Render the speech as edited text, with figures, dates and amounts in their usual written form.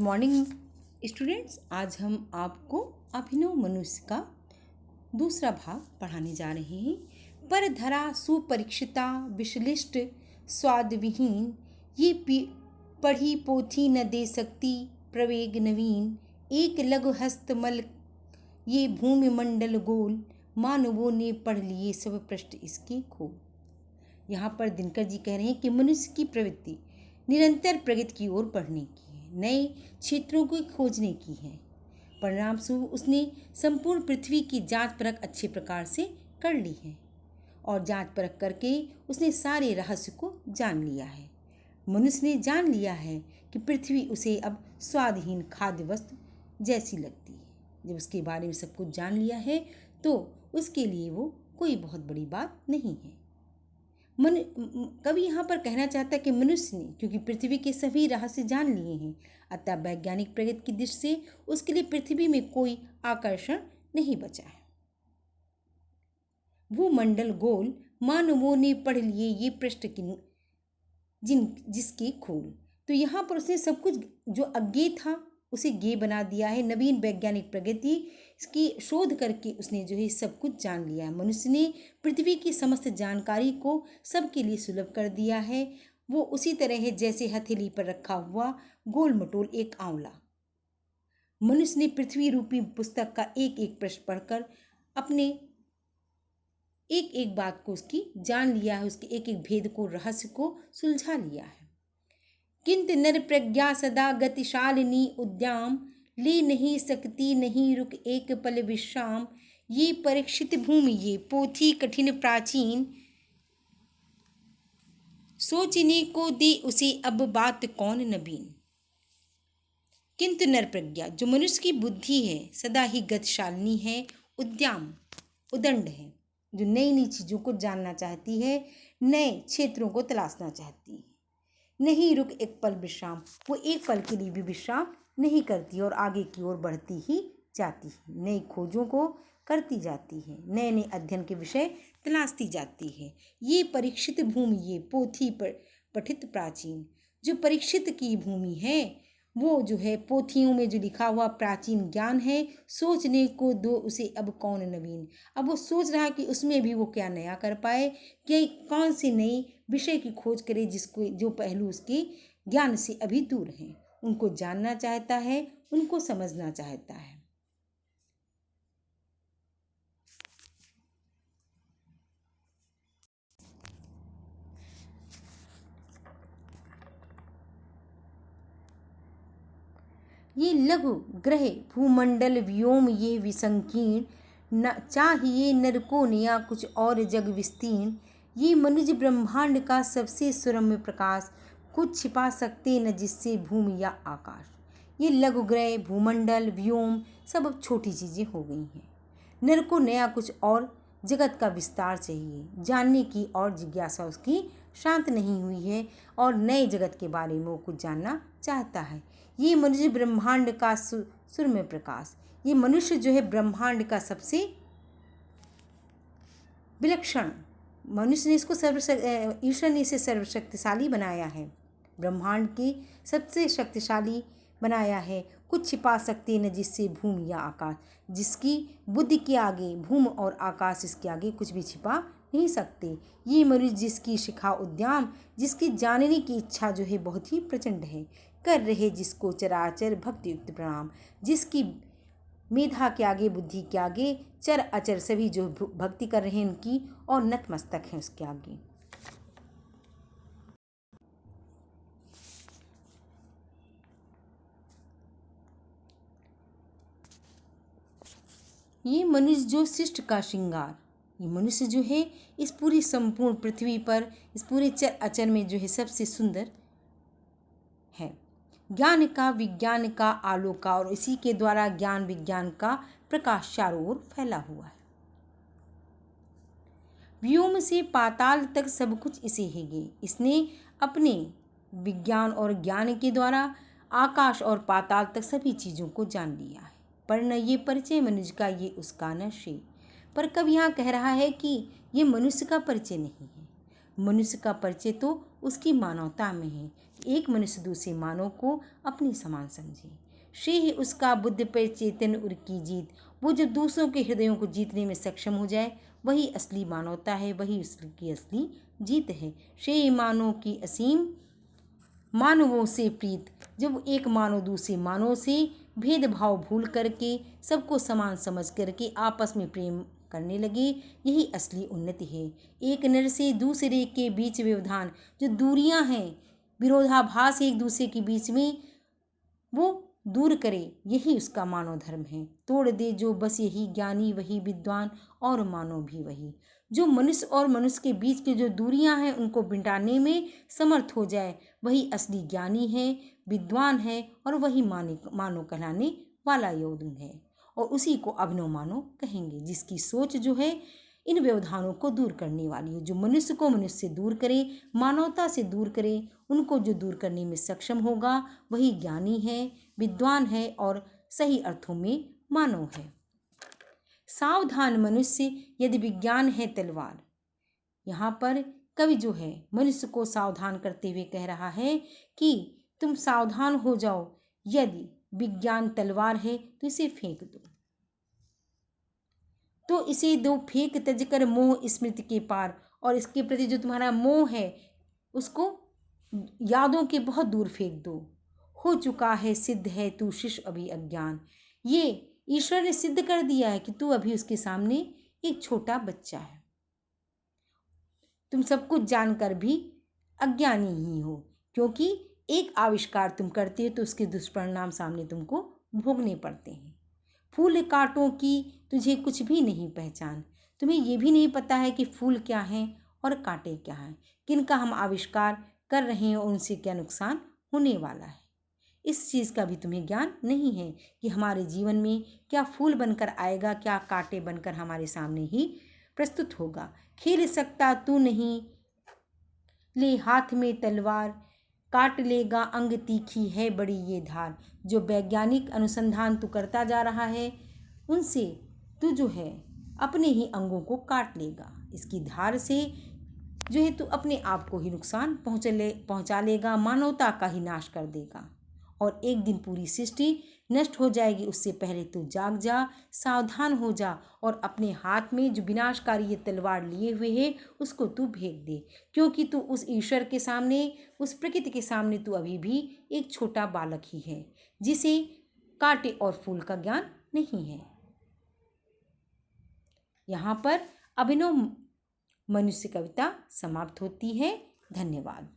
Morning students. आज हम आपको अभिनव मनुष्य का दूसरा भाग पढ़ाने जा रहे हैं। पर धरा सुपरीक्षिता विश्लिष्ट स्वादविहीन, ये पढ़ी पोथी न दे सकती प्रवेग नवीन। एक लघु हस्तमल ये भूमि मंडल गोल, मानवों ने पढ़ लिए सब पृष्ठ इसके खोल। यहाँ पर दिनकर जी कह रहे हैं कि मनुष्य की प्रवृत्ति निरंतर प्रगति की ओर बढ़ने की है, नए क्षेत्रों को खोजने की है। परिणाम स्वरूप उसने संपूर्ण पृथ्वी की जांच परख अच्छे प्रकार से कर ली है और जांच परख करके उसने सारे रहस्य को जान लिया है। मनुष्य ने जान लिया है कि पृथ्वी उसे अब स्वादहीन खाद्य वस्तु जैसी लगती है। जब उसके बारे में सब कुछ जान लिया है तो उसके लिए वो कोई बहुत बड़ी बात नहीं है। कवि यहाँ पर कहना चाहता है कि मनुष्य ने क्योंकि पृथ्वी के सभी रहस्य जान लिए हैं, अतः वैज्ञानिक प्रगति की दृष्टि से उसके लिए पृथ्वी में कोई आकर्षण नहीं बचा है। भूमंडल गोल, मानवों ने पढ़ लिए ये पृष्ठ जिसके खोल। तो यहाँ पर उसने सब कुछ जो अज्ञेय था उसे ज्ञेय बना दिया है। नवीन वैज्ञानिक प्रगति इसकी शोध करके उसने जो है सब कुछ जान लिया है। मनुष्य ने पृथ्वी की समस्त जानकारी को सबके लिए सुलभ कर दिया है। वो उसी तरह है जैसे हथेली पर रखा हुआ गोल मटोल एक आंवला। मनुष्य ने पृथ्वी रूपी पुस्तक का एक एक पृष्ठ पढ़कर अपने एक एक बात को उसकी जान लिया है, उसके एक एक भेद को, रहस्य को सुलझा लिया है। किंतु नर प्रज्ञा सदा गतिशालिनी उद्याम, ले नहीं सकती नहीं रुक एक पल विश्राम। ये परीक्षित भूमि ये पोथी कठिन प्राचीन, सोचने को दे उसे अब बात कौन नवीन। किंतु नर प्रज्ञा जो मनुष्य की बुद्धि है सदा ही गतिशालिनी है, उद्यम उदंड है, जो नई नई चीज़ों को जानना चाहती है, नए क्षेत्रों को तलाशना चाहती है। नहीं रुक एक पल विश्राम, वो एक पल के लिए भी विश्राम नहीं करती और आगे की ओर बढ़ती ही जाती है, नई खोजों को करती जाती है, नए नए अध्ययन के विषय तलाशती जाती है। ये परीक्षित भूमि ये पोथी पर पठित प्राचीन, जो परीक्षित की भूमि है वो जो है पोथियों में जो लिखा हुआ प्राचीन ज्ञान है, सोचने को दो उसे अब कौन नवीन। अब वो सोच रहा है कि उसमें भी वो क्या नया कर पाए, कि कौन से नई विषय की खोज करे जिसको जो पहलू उसके ज्ञान से अभी दूर हैं, उनको जानना चाहता है, उनको समझना चाहता है। ये लघु ग्रह भूमंडल व्योम ये विसंकीर्ण, न चाहिए नर को नया कुछ और जग विस्तीर्ण। ये मनुज ब्रह्मांड का सबसे सुरम्य प्रकाश, कुछ छिपा सकते न जिससे भूमि या आकाश। ये लघु ग्रह भूमंडल व्योम सब अब छोटी चीज़ें हो गई हैं। नर को नया कुछ और जगत का विस्तार चाहिए, जानने की और जिज्ञासा उसकी शांत नहीं हुई है और नए जगत के बारे में वो कुछ जानना चाहता है। ये मनुष्य ब्रह्मांड का सुरम्य प्रकाश, ये मनुष्य जो है ब्रह्मांड का सबसे विलक्षण, मनुष्य ने इसको ईश्वर ने इसे सर्वशक्तिशाली बनाया है, ब्रह्मांड के सबसे शक्तिशाली बनाया है। कुछ छिपा सकते न जिससे भूमि या आकाश, जिसकी बुद्धि के आगे भूमि और आकाश इसके आगे कुछ भी छिपा नहीं सकते। ये मनुष्य जिसकी शिखा उद्यम, जिसकी जानने की इच्छा जो है बहुत ही प्रचंड है, कर रहे जिसको चराचर भक्ति युक्त प्रणाम, जिसकी मेधा के आगे बुद्धि के आगे चर अचर सभी जो भक्ति कर रहे हैं उनकी और नतमस्तक हैं उसके आगे। ये मनुष्य जो शिष्ट का श्रृंगार, ये मनुष्य जो है इस पूरी संपूर्ण पृथ्वी पर इस पूरे चर अचर में जो है सबसे सुंदर है। ज्ञान का विज्ञान का आलोक का और इसी के द्वारा ज्ञान विज्ञान का प्रकाश चारों ओर फैला हुआ है। व्योम से पाताल तक सब कुछ इसे है गे, इसने अपने विज्ञान और ज्ञान के द्वारा आकाश और पाताल तक सभी चीज़ों को जान लिया है। पर न ये परिचय मनुष्य का ये उसका न श्रेय। पर कब यहाँ कह रहा है कि ये मनुष्य का परिचय नहीं है, मनुष्य का परिचय तो उसकी मानवता में है। एक मनुष्य दूसरे मानव को अपने समान समझे, से ही उसका बुद्धि पर चेतन उर की जीत। वो जो दूसरों के हृदयों को जीतने में सक्षम हो जाए, वही असली मानवता है, वही उसकी असली जीत है। से मानव की असीम मानवों से प्रीत। जब एक मानव दूसरे मानव से भेदभाव भूल करके सबको समान समझ करके आपस में प्रेम करने लगे, यही असली उन्नति है। एक नर से दूसरे के बीच व्यवधान, जो दूरियां हैं, विरोधाभास एक दूसरे के बीच में, वो दूर करे, यही उसका मानव धर्म है। तोड़ दे जो बस यही ज्ञानी वही विद्वान, और मानव भी वही। जो मनुष्य और मनुष्य के बीच की जो दूरियां हैं उनको मिटाने में समर्थ हो जाए, वही असली ज्ञानी है, विद्वान है, और वही मानव कहलाने वाला योद्धा है। और उसी को अभिनव मानव कहेंगे, जिसकी सोच जो है इन व्यवधानों को दूर करने वाली हो, जो मनुष्य को मनुष्य से दूर करे, मानवता से दूर करे। उनको जो दूर करने में सक्षम होगा, वही ज्ञानी है, विद्वान है, और सही अर्थों में मानव है। सावधान मनुष्य यदि विज्ञान है तलवार। यहाँ पर कवि जो है मनुष्य को सावधान करते हुए कह रहा है कि तुम सावधान हो जाओ, यदि विज्ञान तलवार है तो इसे फेंक दो, तो इसे दो फेंक तज कर मोह स्मृति के पार। और इसके प्रति जो तुम्हारा मोह है उसको यादों के बहुत दूर फेंक दो। हो चुका है सिद्ध है तू शिष्य अभी अज्ञान। ये ईश्वर ने सिद्ध कर दिया है कि तू अभी उसके सामने एक छोटा बच्चा है। तुम सब कुछ जानकर भी अज्ञानी ही हो, क्योंकि एक आविष्कार तुम करते हो तो उसके दुष्परिणाम सामने तुमको भोगने पड़ते हैं। फूल कांटों की तुझे कुछ भी नहीं पहचान। तुम्हें ये भी नहीं पता है कि फूल क्या हैं और कांटे क्या हैं, किनका हम आविष्कार कर रहे हैं और उनसे क्या नुकसान होने वाला है। इस चीज़ का भी तुम्हें ज्ञान नहीं है कि हमारे जीवन में क्या फूल बनकर आएगा, क्या कांटे बनकर हमारे सामने ही प्रस्तुत होगा। खेल सकता तू नहीं, ले हाथ में तलवार, काट लेगा अंग तीखी है बड़ी ये धार। जो वैज्ञानिक अनुसंधान तू करता जा रहा है, उनसे तू जो है अपने ही अंगों को काट लेगा। इसकी धार से जो है तू अपने आप को ही नुकसान पहुंचा लेगा, मानवता का ही नाश कर देगा, और एक दिन पूरी सृष्टि नष्ट हो जाएगी। उससे पहले तू जाग जा, सावधान हो जा, और अपने हाथ में जो विनाशकारी ये तलवार लिए हुए है उसको तू फेंक दे, क्योंकि तू उस ईश्वर के सामने, उस प्रकृति के सामने तू अभी भी एक छोटा बालक ही है, जिसे कांटे और फूल का ज्ञान नहीं है। यहाँ पर अभिनव मनुष्य कविता समाप्त होती है। धन्यवाद।